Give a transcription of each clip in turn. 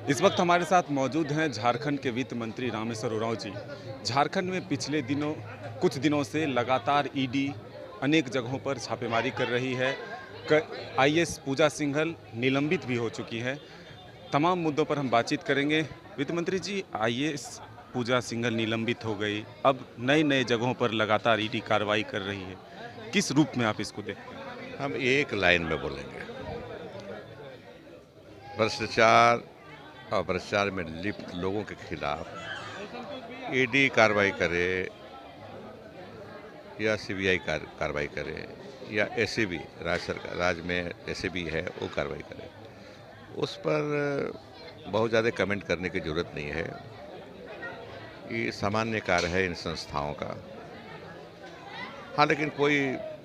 इस वक्त हमारे साथ मौजूद हैं झारखंड के वित्त मंत्री रामेश्वर उरांव जी। झारखंड में पिछले कुछ दिनों से लगातार ईडी अनेक जगहों पर छापेमारी कर रही है। आईएएस पूजा सिंघल निलंबित भी हो चुकी है। तमाम मुद्दों पर हम बातचीत करेंगे। वित्त मंत्री जी, आईएएस पूजा सिंघल निलंबित हो गई, अब नए नए जगहों पर लगातार ईडी कार्रवाई कर रही है, किस रूप में आप इसको देखते हैं? हम एक लाइन में बोलेंगे, भ्रष्टाचार और भ्रष्टाचार में लिप्त लोगों के खिलाफ ईडी कार्रवाई करे या सीबीआई कार्रवाई करे या एसीबी, राज्य में एसीबी है वो कार्रवाई करे, उस पर बहुत ज़्यादा कमेंट करने की ज़रूरत नहीं है। ये सामान्य कार्य है इन संस्थाओं का। हाँ, लेकिन कोई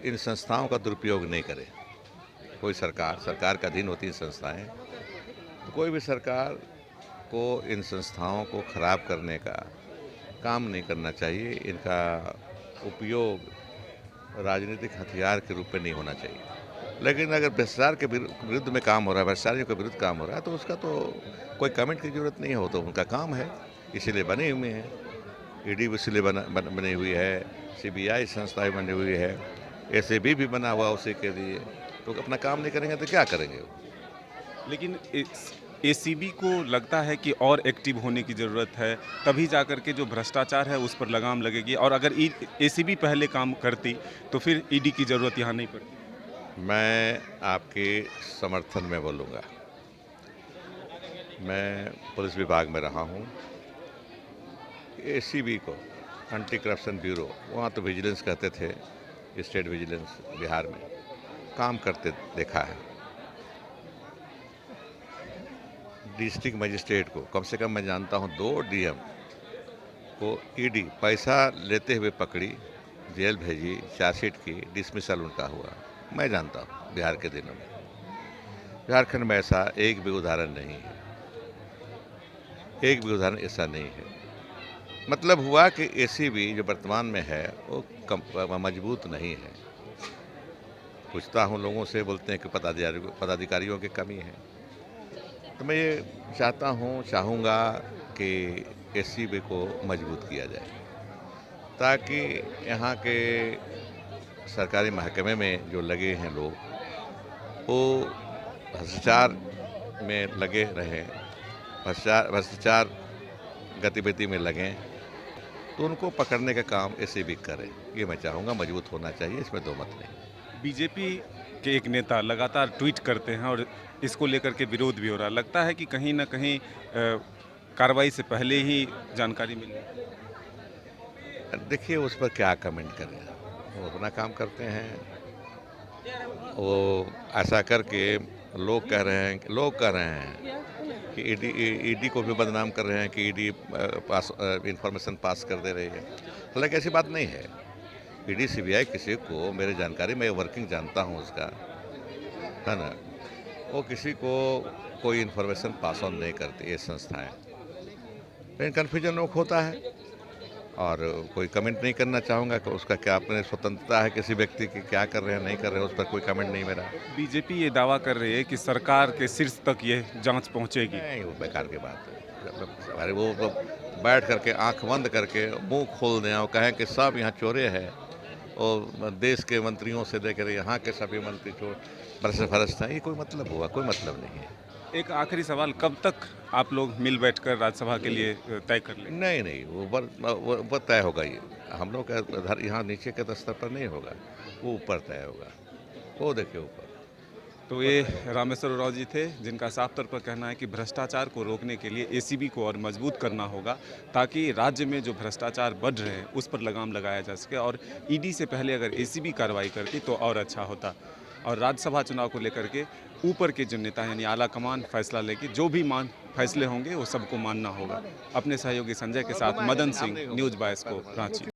इन संस्थाओं का दुरुपयोग नहीं करे। कोई सरकार के अधीन होती इन संस्थाएं, तो कोई भी सरकार को इन संस्थाओं को खराब करने का काम नहीं करना चाहिए। इनका उपयोग राजनीतिक हथियार के रूप में नहीं होना चाहिए। लेकिन अगर भ्रष्टाचार के विरुद्ध में काम हो रहा है, भ्रष्टाचारियों के विरुद्ध काम हो रहा है, तो उसका तो कोई कमेंट की जरूरत नहीं हो, तो उनका काम है, इसीलिए बने हुए हैं। ईडी इसलिए बनी हुई है, सीबीआई संस्थाएं बनी हुई है, एसीबी भी बना हुआ उसी के लिए। तो अपना काम नहीं करेंगे तो क्या करेंगे? लेकिन एसीबी को लगता है कि और एक्टिव होने की ज़रूरत है, तभी जाकर के जो भ्रष्टाचार है उस पर लगाम लगेगी। और अगर एसीबी पहले काम करती तो फिर ईडी की ज़रूरत यहाँ नहीं पड़ती। मैं आपके समर्थन में बोलूँगा। मैं पुलिस विभाग में रहा हूँ। एसीबी को, एंटी करप्शन ब्यूरो, वहाँ तो विजिलेंस कहते थे, स्टेट विजिलेंस बिहार में काम करते देखा है। डिस्ट्रिक्ट मजिस्ट्रेट को कम से कम मैं जानता हूँ 2 डीएम को ईडी पैसा लेते हुए पकड़ी, जेल भेजी, चार्जशीट की, डिसमिसल उनका हुआ, मैं जानता हूँ बिहार के दिनों में। झारखंड में ऐसा एक भी उदाहरण नहीं है, एक भी उदाहरण ऐसा नहीं है। मतलब हुआ कि एसीबी जो वर्तमान में है वो मजबूत नहीं है। पूछता हूँ लोगों से, बोलते हैं कि पदाधिकारियों की कमी है। तो मैं ये चाहूँगा कि एसीबी को मजबूत किया जाए, ताकि यहाँ के सरकारी महकमे में जो लगे हैं लोग, वो भ्रष्टाचार में लगे रहें, भ्रष्टाचार गतिविधि में लगें, तो उनको पकड़ने का काम एसीबी करे। ये मैं चाहूँगा, मजबूत होना चाहिए, इसमें दो मत नहीं। बीजेपी के एक नेता लगातार ट्वीट करते हैं और इसको लेकर के विरोध भी हो रहा है। लगता है कि कहीं ना कहीं कार्रवाई से पहले ही जानकारी मिली। देखिए, उस पर क्या कमेंट करें, वो अपना काम करते हैं। वो ऐसा करके लोग कह रहे हैं कि ईडी को भी बदनाम कर रहे हैं कि ईडी इंफॉर्मेशन पास कर दे रही है। हालांकि ऐसी बात नहीं है। ईडी सीबीआई किसी को, मेरी जानकारी, मैं वर्किंग जानता हूँ उसका, है ना, वो किसी को कोई इन्फॉर्मेशन पास ऑन नहीं करती ये संस्थाएं। लेकिन कन्फ्यूजन होता है और कोई कमेंट नहीं करना चाहूँगा कि उसका क्या अपने स्वतंत्रता है, किसी व्यक्ति की क्या कर रहे हैं नहीं कर रहे हैं, उस पर कोई कमेंट नहीं मेरा। बीजेपी ये दावा कर रही है कि सरकार के शीर्ष तक ये जांच पहुंचेगी। नहीं, वो बेकार की बात है। अरे वो बैठ करके आंख बंद करके मुंह खोल दें और कहें कि सब यहाँ चोरे हैं, और देश के मंत्रियों से लेकर यहाँ के सभी मंत्री चोर भ्रष्ट हैं, ये कोई मतलब हुआ? कोई मतलब नहीं है। एक आखिरी सवाल, कब तक आप लोग मिल बैठकर राज्यसभा के लिए तय कर लेंगे? नहीं, वो तय होगा। ये हम लोग का यहाँ नीचे के स्तर पर नहीं होगा, वो ऊपर तय होगा। वो देखिए ऊपर। तो ये रामेश्वर उरांव जी थे, जिनका साफ तौर पर कहना है कि भ्रष्टाचार को रोकने के लिए एसीबी को और मजबूत करना होगा, ताकि राज्य में जो भ्रष्टाचार बढ़ रहे हैं उस पर लगाम लगाया जा सके। और ईडी से पहले अगर एसीबी कार्रवाई करती तो और अच्छा होता। और राज्यसभा चुनाव को लेकर के ऊपर के जो नेता यानी आला कमान फैसला लेगी, जो भी फैसले होंगे वो सबको मानना होगा। अपने सहयोगी संजय के साथ मदन सिंह, न्यूज़ 22 को, रांची।